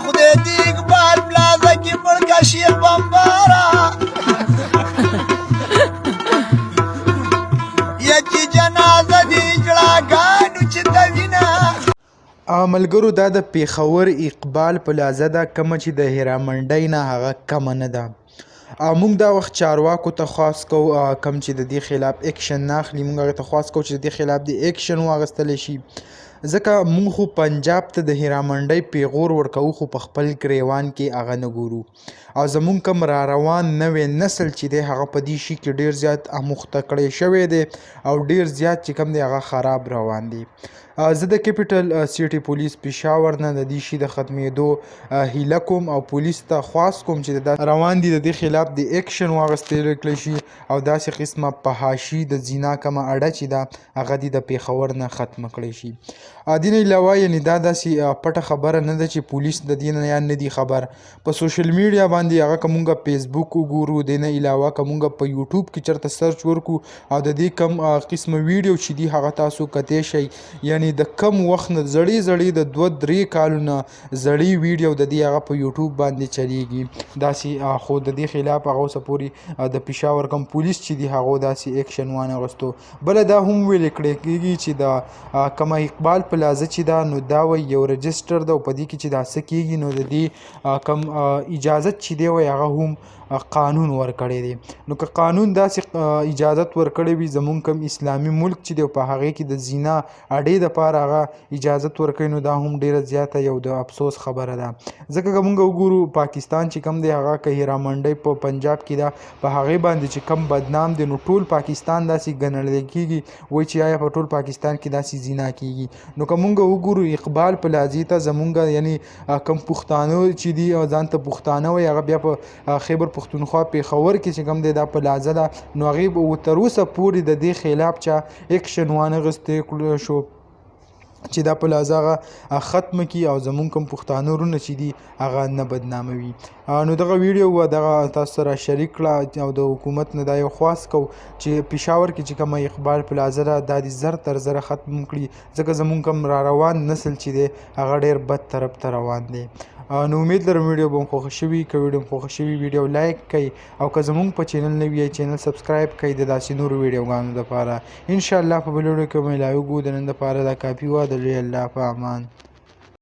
خدای دې اقبال پلازه کې مړکه شیخ بمباره یکی جنازه دې جړاګانو چې ته وینه ملګرو دا د پیښور اقبال پلازه ده کومه چې د هیرامنډۍ نه هغه کمه نه ده. موږ دا وخت چارواکو ته خواست کوو کوم چې د دې خلاف اکشن نه اخلي موږ هغې ته خواست کوو چې د دې خلاف د اکشن واخیستلی شي ځکه موږ خو پنجاب ته د هیرامنډۍ پیغور ورکوو خو په خپل ګریوان کې هغه نه ګورو او زموږ کوم را روان نوی نسل چې دی هغه په دې شي کې ډېر زیات اموخته کړی شوی دی او ډېر زیات چې کوم دی هغه خراب روان دی. زه د کیپیټل سیټي پولیس پېښور نه د دې شي د ختمېدو هیله کوم او پولیس ته خواست کوم چې دا روان دي د دې خلاف د اکشن واخیستل کړی شي او داسې قسمه فحاشي د زنا کومه اډه چې ده هغه دې د پېښور نه ختمه کړی شي. دې نه علاوه یعنې دا داسې پټه خبره نه ده چې پولیس د دې نه یا نه دي خبر په سوشل میډیا باندې هغه که مونږ فیسبوک وګورو دې نه علاوه که مونږ په یوټیوب کې چېرته سرچ ورکړو او د دې کم قسمه ویډیو چې دي هغه تاسو کتی شئ یعنې د کم وخت نه زړې د 2-3 کالو نه زړې ویډیو د دې هغه په یوټیوب باندې چلیږي داسې خو د دې خلاف هغه اوسه پورې د پېښور کم پولیس چې دي هغو داسې اکشن وانخیستو. بله دا هم ویلې کړی کېږي چې د کومه اقبال پلازه چې ده نو دا وایي یو رجسټر ده او په دې کې چې دا څه کېږي نو د دې کم اجازت چې دی وایي هغه هم قانون ورکړی دی. نو که قانون داسې اجازت ورکړی وي زمونږ کوم اسلامي ملک چې دی په هغې کې د زنا اډې دپاره هغه اجازت ورکوي نو دا هم ډېره زیاته یو د افسوس خبره ده ځکه که مونږ وګورو پاکستان چې کوم دی هغه که هیرامنډۍ په پنجاب کې ده په هغې باندې چې کم بدنام دی نو ټول پاکستان داسې ګڼل کېږي وایي چې آیا په ټول پاکستان کې داسې زنا کېږي. نو که مونږ وګورو اقبال پلازې ته زمونږ یعنې کم پښتانه چې دي ځان ته پښتانه وایي هغه بیا په خیبر پښتونخوا پېښور کې چې کوم دی دا پلازه ده نو هغې تر اوسه پورې د دې خلاف چا اکشن وانخیستی شو چې دا پلازه هغه ختمه کړي او زمونږ کوم پښتانه وروڼه چې دي هغه نه بدناموي. نو دغه ویډیو دغه تاسو سره شریک کړه او د حکومت نه دا یو خواست کو چې پېښور کې چې کومه اقبال پلازه ده دا دې زر تر زره ختم کړي ځکه زمونږ کوم را روان نسل چې دی هغه ډېر بد طرف ته روان دی. نو امید لرم ویډیو به مو خوښه شوي که ویډیو مو خوښه شوي ویډیو لایک کړئ او که زمونږ په چینل نوي یئ چینل سبسکرایب کړئ د داسې نورو ویډیوګانو دپاره انشاءالله په بل ویډیو کې به ملاویږو د نن دپاره دا کافي وه د لوی الله په امان.